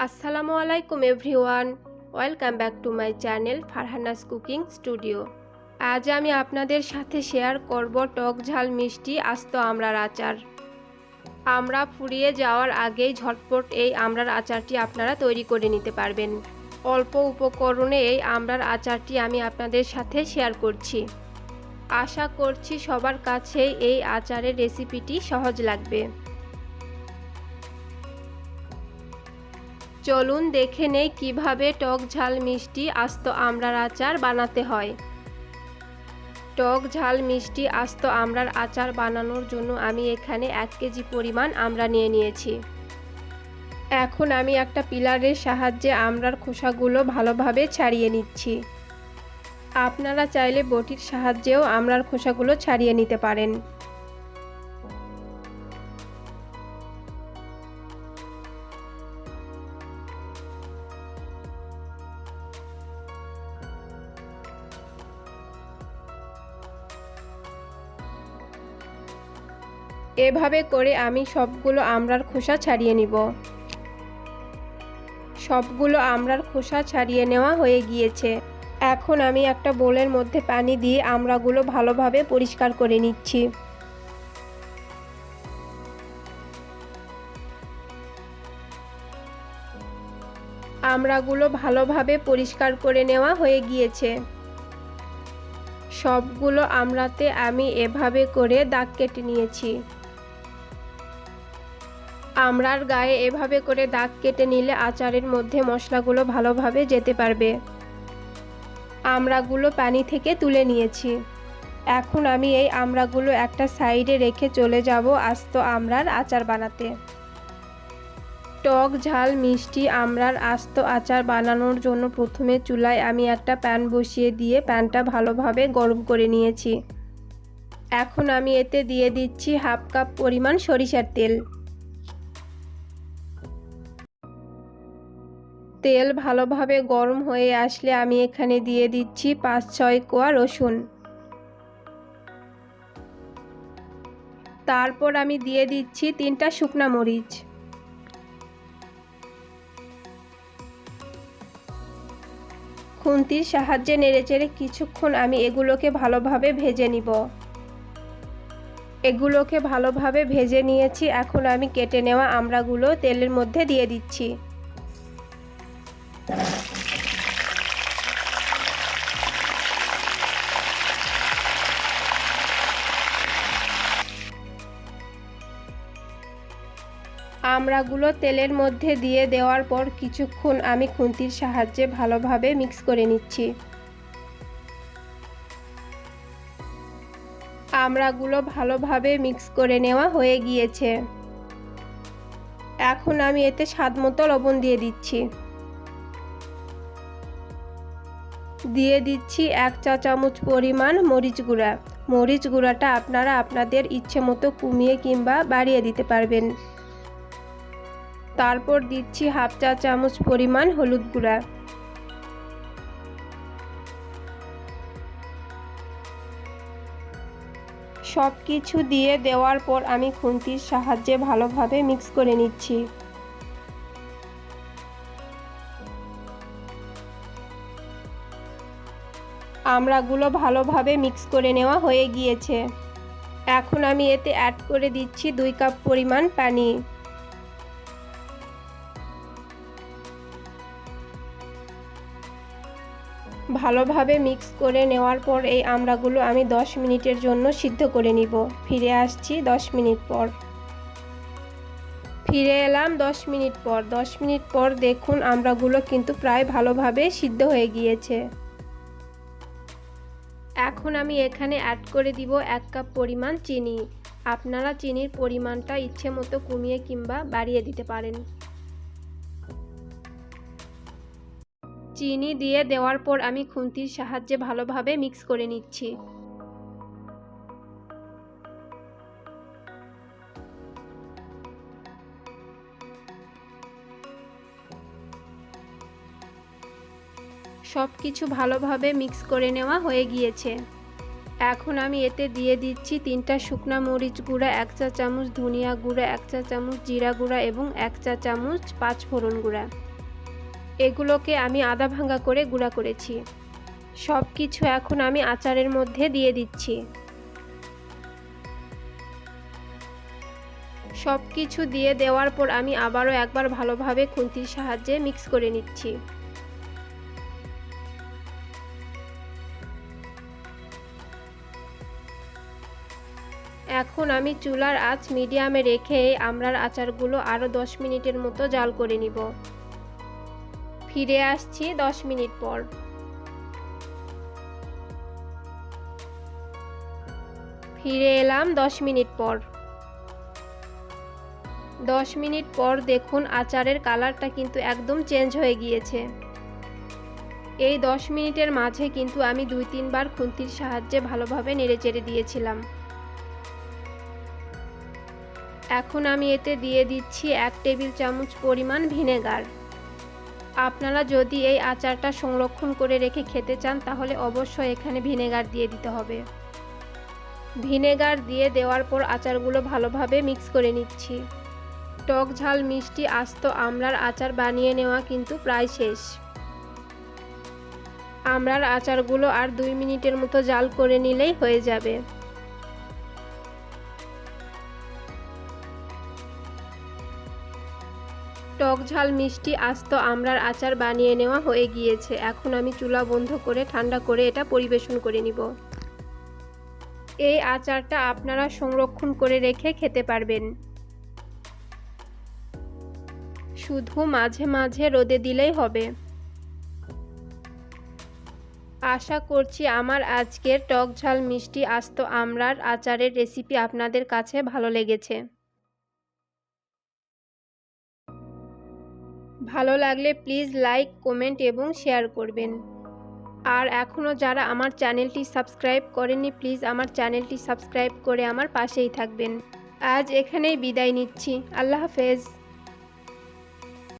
আসসালামু আলাইকুম everyone, welcome back to my channel Farhana's cooking studio. আজ আমি আপনাদের সাথে শেয়ার করব টক ঝাল মিষ্টি আস্ত আমড়ার আচার। আমড়া ফুরিয়ে যাওয়ার আগেই ঝটপট এই আমড়ার আচারটি আপনারা তৈরি করে নিতে পারবেন। অল্প উপকরণে এই আমড়ার আচারটি আমি আপনাদের সাথে শেয়ার করছি। আশা করছি সবার কাছেই এই আচারের রেসিপিটি সহজ লাগবে। চলুন দেখে নেই কিভাবে টক ঝাল মিষ্টি আস্ত আমড়ার আচার বানাতে হয়। টক ঝাল মিষ্টি আস্ত আমড়ার আচার বানানোর জন্য আমি এখানে 1 কেজি পরিমাণ আমড়া নিয়ে নিয়েছি। এখন আমি একটা পিলারের সাহায্যে আমড়ার খোসাগুলো ভালোভাবে ছাড়িয়ে নিচ্ছি। আপনারা চাইলে বটির সাহায্যেও আমড়ার খোসাগুলো ছাড়িয়ে নিতে পারেন। এভাবে করে আমি সবগুলো আমড়ার খোসা ছাড়িয়ে নিব। সবগুলো আমড়ার খোসা ছাড়িয়ে নেওয়া হয়ে গিয়েছে। এখন আমি একটা বোলের মধ্যে পানি দিয়ে আমড়াগুলো ভালোভাবে পরিষ্কার করে নিচ্ছি। আমড়াগুলো ভালোভাবে পরিষ্কার করে নেওয়া হয়ে গিয়েছে। সবগুলো আমড়াতে আমি এভাবে করে দাগ কেটে নিয়েছি। আমড়ার গায়ে এভাবে করে দাগ কেটে নিলে আচারের মধ্যে মশলাগুলো ভালোভাবে যেতে পারবে। আমড়াগুলো পানি থেকে তুলে নিয়েছি। এখন আমি এই আমড়াগুলো একটা সাইডে রেখে চলে যাব আস্ত আমড়ার আচার বানাতে। টক ঝাল মিষ্টি আমড়ার আস্ত আচার বানানোর জন্য প্রথমে চুলায় আমি একটা প্যান বসিয়ে দিয়ে প্যানটা ভালোভাবে গরম করে নিয়েছি। এখন আমি এতে দিয়ে দিচ্ছি 1/2 কাপ পরিমাণ সরিষার তেল। তেল ভালোভাবে গরম হয়ে আসলে আমি এখানে দিয়ে দিচ্ছি 5-6 কোয়া রসুন। তারপর আমি দিয়ে দিচ্ছি 3টা শুকনা মরিচ। খুন্তির সাহায্যে নেড়েচেড়ে কিছুক্ষণ আমি এগুলোকে ভালোভাবে ভেজে নিব। এগুলোকে ভালোভাবে ভেজে নিয়েছি। এখন আমি কেটে নেওয়া আমড়াগুলো তেলের মধ্যে দিয়ে দিচ্ছি। আমড়াগুলো তেলের মধ্যে দিয়ে দেওয়ার পর কিছুক্ষণ আমি খুন্তির সাহায্যে ভালোভাবে মিক্স করে নিচ্ছি। আমড়াগুলো ভালোভাবে মিক্স করে নেওয়া হয়ে গিয়েছে। এখন আমি এতে স্বাদমতো লবণ দিয়ে দিচ্ছি। দিয়ে দিচ্ছি 1 চা চামচ পরিমাণ মরিচ গুঁড়া। মরিচ গুঁড়াটা আপনারা আপনাদের ইচ্ছে মতো কমিয়ে কিংবা বাড়িয়ে দিতে পারবেন। তারপর দিচ্ছি 1/2 চা চামচ পরিমাণ হলুদ গুঁড়া। সব কিছু দিয়ে দেওয়ার পর আমি খুন্তির সাহায্যে ভালোভাবে মিক্স করে নিচ্ছি। আমড়াগুলো ভালোভাবে মিক্স করে নেওয়া হয়ে গিয়েছে। এখন আমি এতে অ্যাড করে দিচ্ছি 2 কাপ পরিমাণ পানি। ভালোভাবে মিক্স করে নেওয়ার পর এই আমড়াগুলো আমি 10 মিনিটের জন্য সিদ্ধ করে নিব। ফিরে আসছি 10 মিনিট পর। ফিরে এলাম 10 মিনিট পর। 10 মিনিট পর দেখুন আমড়াগুলো কিন্তু প্রায় ভালোভাবে সিদ্ধ হয়ে গিয়েছে। এখন আমি এখানে অ্যাড করে দিব 1 কাপ পরিমাণ চিনি। আপনারা চিনির পরিমাণটা ইচ্ছে মতো কমিয়ে কিংবা বাড়িয়ে দিতে পারেন। চিনি দিয়ে দেওয়ার পর আমি খুন্তির সাহায্যে ভালোভাবে মিক্স করে নিচ্ছি। সব কিছু ভালোভাবে মিক্স করে নেওয়া হয়ে গিয়েছে। এখন আমি এতে দিয়ে দিচ্ছি 3টা শুকনা মরিচ গুঁড়া, 1 চা চামচ ধনিয়া গুঁড়া, 1 চা চামচ জিরা গুঁড়া এবং 1 চা চামচ 5 ফোড়ন গুঁড়া। এগুলোকে আমি আধা ভাঙা করে গুঁড়া করেছি। সব কিছু এখন আমি আচারের মধ্যে দিয়ে দিচ্ছি। সব কিছু দিয়ে দেওয়ার পর আমি আবারও একবার ভালোভাবে খুন্তির সাহায্যে মিক্স করে নিচ্ছি। এখন আমি চুলার আঁচ মিডিয়ামে রেখে আমড়ার আচারগুলো আরও 10 মিনিটের মতো জাল করে নিব। ফিরে আসছি 10 মিনিট পর। ফিরে এলাম 10 মিনিট পর। 10 মিনিট পর দেখুন আচারের কালারটা কিন্তু একদম চেঞ্জ হয়ে গিয়েছে। এই 10 মিনিটের মাঝে কিন্তু আমি 2-3 বার খুন্তির সাহায্যে ভালোভাবে নেড়েচেড়ে দিয়েছিলাম। এখন আমি এতে দিয়ে দিচ্ছি 1 টেবিল চামচ পরিমাণ ভিনেগার। আপনারা যদি এই আচারটা সংরক্ষণ করে রেখে খেতে চান তাহলে অবশ্যই এখানে ভিনেগার দিয়ে দিতে হবে। ভিনেগার দিয়ে দেওয়ার পর আচারগুলো ভালোভাবে মিক্স করে নিচ্ছি। টক ঝাল মিষ্টি আস্ত আমড়ার আচার বানিয়ে নেওয়া কিন্তু প্রায় শেষ। আমড়ার আচারগুলো আর 2 মিনিটের মতো জাল করে নিলেই হয়ে যাবে। টক ঝাল মিষ্টি আস্ত আমড়ার আচার বানিয়ে নেওয়া হয়ে গিয়েছে। এখন আমি চুলা বন্ধ করে ঠান্ডা করে এটা পরিবেশন করে নিব। এই আচারটা আপনারা সংরক্ষণ করে রেখে খেতে পারবেন। শুধু মাঝে মাঝে রোদে দিলেই হবে। আশা করছি আমার আজকের টক ঝাল মিষ্টি আস্ত আমড়ার আচারের রেসিপি আপনাদের কাছে ভালো লেগেছে। ভালো লাগলে প্লিজ লাইক, কমেন্ট এবং শেয়ার করবেন। আর এখনও যারা আমার চ্যানেলটি সাবস্ক্রাইব করেননি প্লিজ আমার চ্যানেলটি সাবস্ক্রাইব করে আমার পাশেই থাকবেন। আজ এখানেই বিদায় নিচ্ছি। আল্লাহ হাফেজ।